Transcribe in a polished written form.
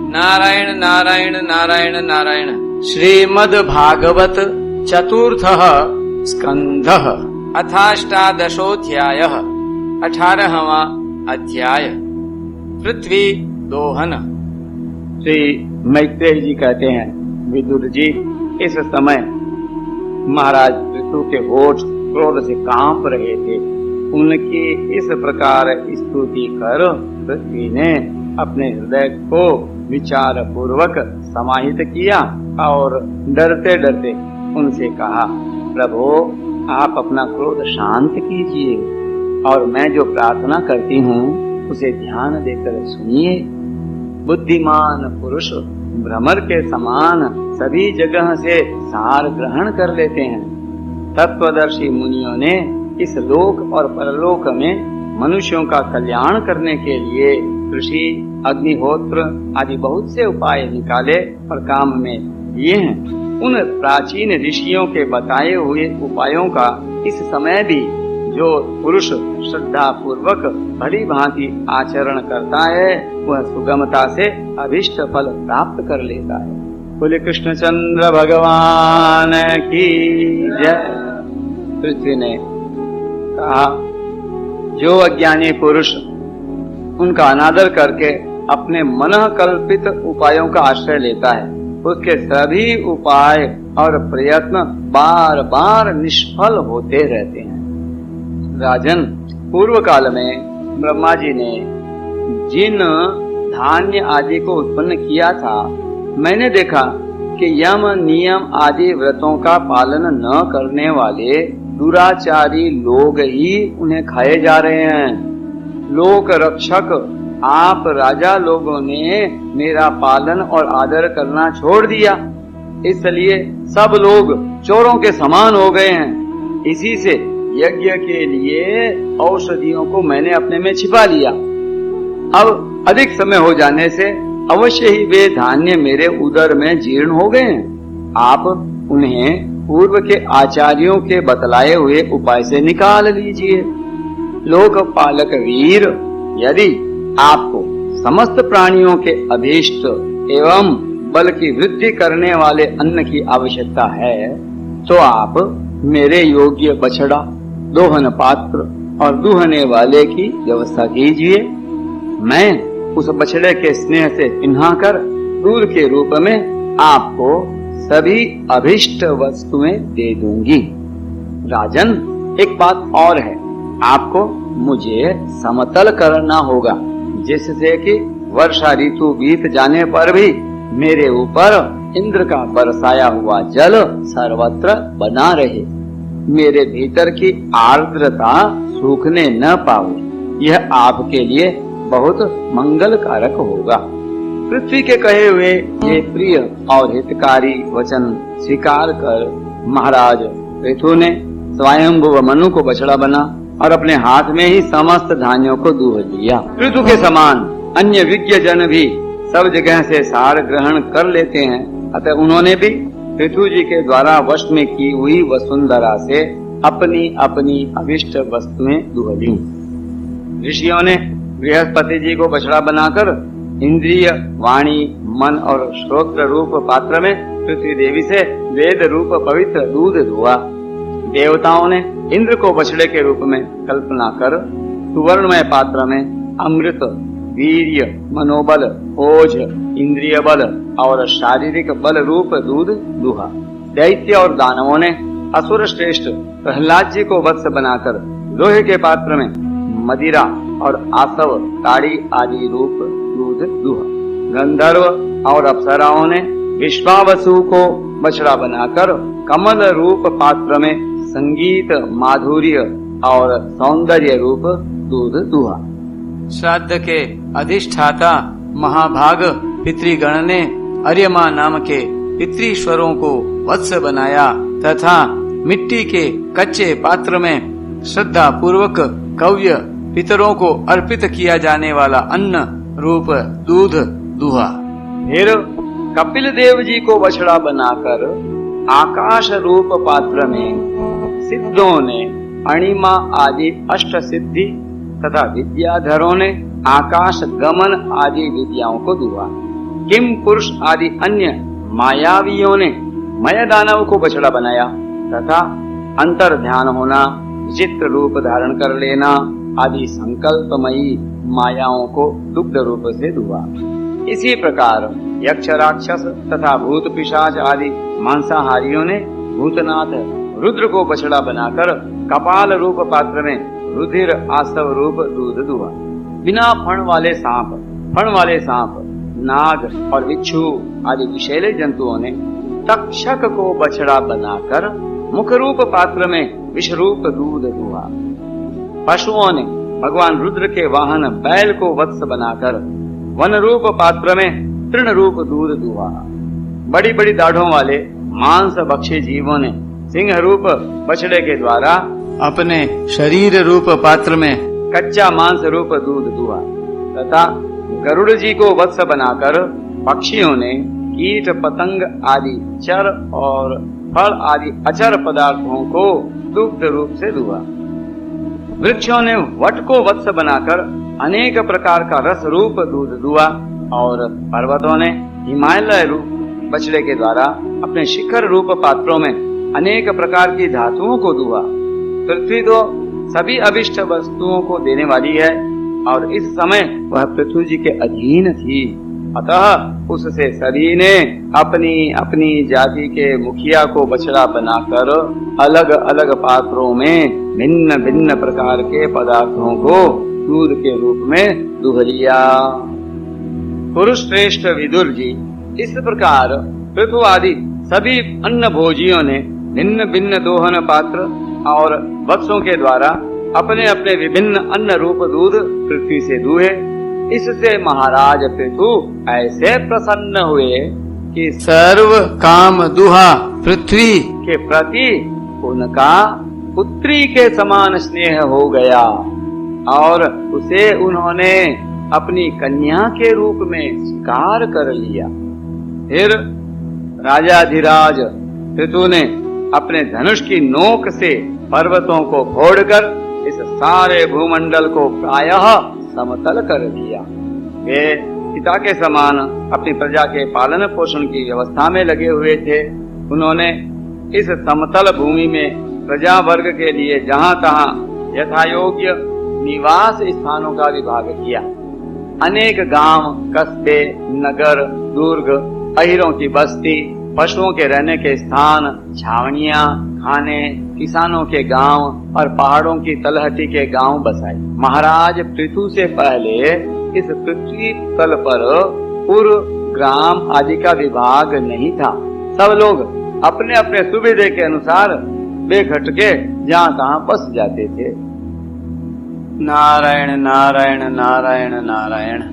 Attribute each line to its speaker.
Speaker 1: नारायण नारायण नारायण नारायण। श्रीमद् भागवत चतुर्थः स्कंधः अथाष्टादशोऽध्यायः 18वां अध्याय। पृथ्वी दोहन।
Speaker 2: श्री मैत्रेय जी कहते हैं, विदुर जी, इस समय महाराज पृथु के होठ क्रोध से कांप रहे थे। उनकी इस प्रकार स्तुति कर पृथ्वी ने अपने हृदय को विचार पूर्वक समाहित किया और डरते डरते उनसे कहा, प्रभु आप अपना क्रोध शांत कीजिए और मैं जो प्रार्थना करती हूँ उसे ध्यान देकर सुनिए। बुद्धिमान पुरुष भ्रमर के समान सभी जगह से सार ग्रहण कर लेते हैं। तत्वदर्शी मुनियों ने इस लोक और परलोक में मनुष्यों का कल्याण करने के लिए कृषि, अग्निहोत्र आदि बहुत से उपाय निकाले और काम में लिए हैं। उन प्राचीन ऋषियों के बताए हुए उपायों का इस समय भी जो पुरुष श्रद्धा पूर्वक भली भांति आचरण करता है वह सुगमता से अभिष्ट फल प्राप्त कर लेता है। बोले कृष्णचंद्र भगवान की जय। पृथ्वी ने कहा, जो अज्ञानी पुरुष उनका अनादर करके अपने मन कल्पित उपायों का आश्रय लेता है उसके सभी उपाय और प्रयत्न बार बार निष्फल होते रहते हैं। राजन, पूर्व काल में ब्रह्मा जी ने जिन धान्य आदि को उत्पन्न किया था, मैंने देखा कि यम नियम आदि व्रतों का पालन न करने वाले दुराचारी लोग ही उन्हें खाए जा रहे हैं। लोक रक्षक आप राजा लोगों ने मेरा पालन और आदर करना छोड़ दिया, इसलिए सब लोग चोरों के समान हो गए हैं। इसी से यज्ञ के लिए औषधियों को मैंने अपने में छिपा लिया। अब अधिक समय हो जाने से अवश्य ही वे धान्य मेरे उदर में जीर्ण हो गए हैं। आप उन्हें पूर्व के आचार्यों के बतलाए हुए उपाय से निकाल लीजिए। लोकपालक वीर, यदि आपको समस्त प्राणियों के अभीष्ट एवं बल की वृद्धि करने वाले अन्न की आवश्यकता है तो आप मेरे योग्य बछड़ा, दोहन पात्र और दूहने वाले की व्यवस्था कीजिए। मैं उस बछड़े के स्नेह से पिन्हाकर दूध के रूप में आपको सभी अभिष्ट वस्तुएं दे दूंगी। राजन, एक बात और है, आपको मुझे समतल करना होगा जिससे कि वर्षा ऋतु बीत जाने पर भी मेरे ऊपर इंद्र का बरसाया हुआ जल सर्वत्र बना रहे, मेरे भीतर की आर्द्रता सूखने न पावे। यह आपके लिए बहुत मंगल कारक होगा। पृथ्वी के कहे हुए ये प्रिय और हितकारी वचन स्वीकार कर महाराज पृथु ने स्वयंभुव मनु को बछड़ा बना और अपने हाथ में ही समस्त धान्यों को दूह लिया। पृथु के समान अन्य विज्ञ जन भी सब जगह से सार ग्रहण कर लेते हैं, अतः उन्होंने भी पृथु जी के द्वारा वश में की हुई वसुंधरा से अपनी अपनी अभिष्ट वस्तुएं दूह ली। ऋषियों ने बृहस्पति जी को बछड़ा बनाकर इंद्रिय, वाणी, मन और श्रोत्र रूप पात्र में पृथ्वी देवी से वेद रूप पवित्र दूध दुआ। देवताओं ने इंद्र को बछड़े के रूप में कल्पना कर सुवर्णमय पात्र में अमृत, वीर्य, मनोबल, ओज, इंद्रिय बल और शारीरिक बल रूप दूध दुहा। दैत्य और दानवों ने असुर श्रेष्ठ प्रहलाद जी को वत्स बनाकर लोहे के पात्र में मदिरा और आसव, ताड़ी आदि रूप दूध दुहा। गंधर्व और अप्सराओं ने विश्वावसु को बछड़ा बनाकर कमल रूप पात्र में संगीत, माधुर्य और सौंदर्य रूप दूध दुहा।
Speaker 1: श्राद्ध के अधिष्ठाता महाभाग पितृगण ने अर्यमा नाम के पितृश्वरों को वत्स बनाया तथा मिट्टी के कच्चे पात्र में श्रद्धा पूर्वक कव्य पितरों को अर्पित किया जाने वाला अन्न रूप दूध दुहा।
Speaker 2: फिर कपिल देव जी को बछड़ा बनाकर आकाश रूप पात्र में सिद्धों ने अणिमा आदि अष्ट सिद्धि तथा विद्याधरों ने आकाश गमन आदि विद्याओं को दुआ। किम पुरुष आदि अन्य मायावियों ने मय दानव को बछड़ा बनाया तथा अंतर ध्यान होना, विचित्र रूप धारण कर लेना आदि संकल्पमयी मायाओं को दुग्ध रूप से दुआ। इसी प्रकार यक्ष राक्षस तथा भूत पिशाच आदि मांसाहारियों ने भूतनाथ रुद्र को बछड़ा बनाकर कपाल रूप पात्र में रुधिर आसव रूप दूध दुआ। बिना फण वाले सांप, नाग और बिच्छू आदि विषैले जंतुओं ने तक्षक को बछड़ा बनाकर मुख रूप पात्र में विष रूप दूध दुआ। पशुओं ने भगवान रुद्र के वाहन बैल को वत्स बनाकर वन रूप पात्र में तृण रूप दूध दुआ। बड़ी बड़ी दाढ़ों वाले मांस भक्षी जीवों ने सिंह रूप बछड़े के द्वारा
Speaker 1: अपने शरीर रूप पात्र में
Speaker 2: कच्चा मांस रूप दूध दुआ तथा गरुड़ जी को वत्स बनाकर पक्षियों ने कीट पतंग आदि चर और फल आदि अचर पदार्थों को दुग्ध रूप से दुआ। वृक्षों ने वट को वत्स बनाकर अनेक प्रकार का रस रूप दूध दुआ और पर्वतों ने हिमालय रूप बछड़े के द्वारा अपने शिखर रूप पात्रों में अनेक प्रकार की धातुओं को दुआ। पृथ्वी तो सभी अभिष्ट वस्तुओं को देने वाली है और इस समय वह पृथ्वी जी के अधीन थी, अतः उससे सभी ने अपनी अपनी जाति के मुखिया को बछड़ा बनाकर अलग अलग पात्रों में भिन्न भिन्न प्रकार के पदार्थों को दूध के रूप में दुह लिया। पुरुष श्रेष्ठ विदुर जी, इस प्रकार पृथु आदि सभी अन्न भोजियों ने भिन्न भिन्न दोहन पात्र और वत्सों के द्वारा अपने अपने विभिन्न अन्न रूप दूध पृथ्वी से दुहे। इससे महाराज पृथु ऐसे प्रसन्न हुए कि
Speaker 1: सर्व काम दुहा पृथ्वी
Speaker 2: के प्रति उनका पुत्री के समान स्नेह हो गया और उसे उन्होंने अपनी कन्या के रूप में स्वीकार कर लिया। फिर राजाधिराज पृथु ने अपने धनुष की नोक से पर्वतों को फोड़कर इस सारे भूमंडल को प्रायः समतल कर दिया। वे पिता के समान अपनी प्रजा के पालन पोषण की व्यवस्था में लगे हुए थे। उन्होंने इस समतल भूमि में प्रजा वर्ग के लिए जहाँ तहाँ यथायोग्य निवास स्थानों का विभाग किया। अनेक गांव, कस्बे, नगर, दुर्ग, अहिरों की बस्ती, पशुओं के रहने के स्थान, छावनियां, खाने, किसानों के गांव और पहाड़ों की तलहटी के गांव बसाए। महाराज पृथु से पहले इस पृथ्वी तल पर पूर्व ग्राम आदि का विभाग नहीं था। सब लोग अपने अपने सुविधा के अनुसार बेखटके जहाँ तहाँ बस जाते थे।
Speaker 1: नारायण नारायण नारायण नारायण।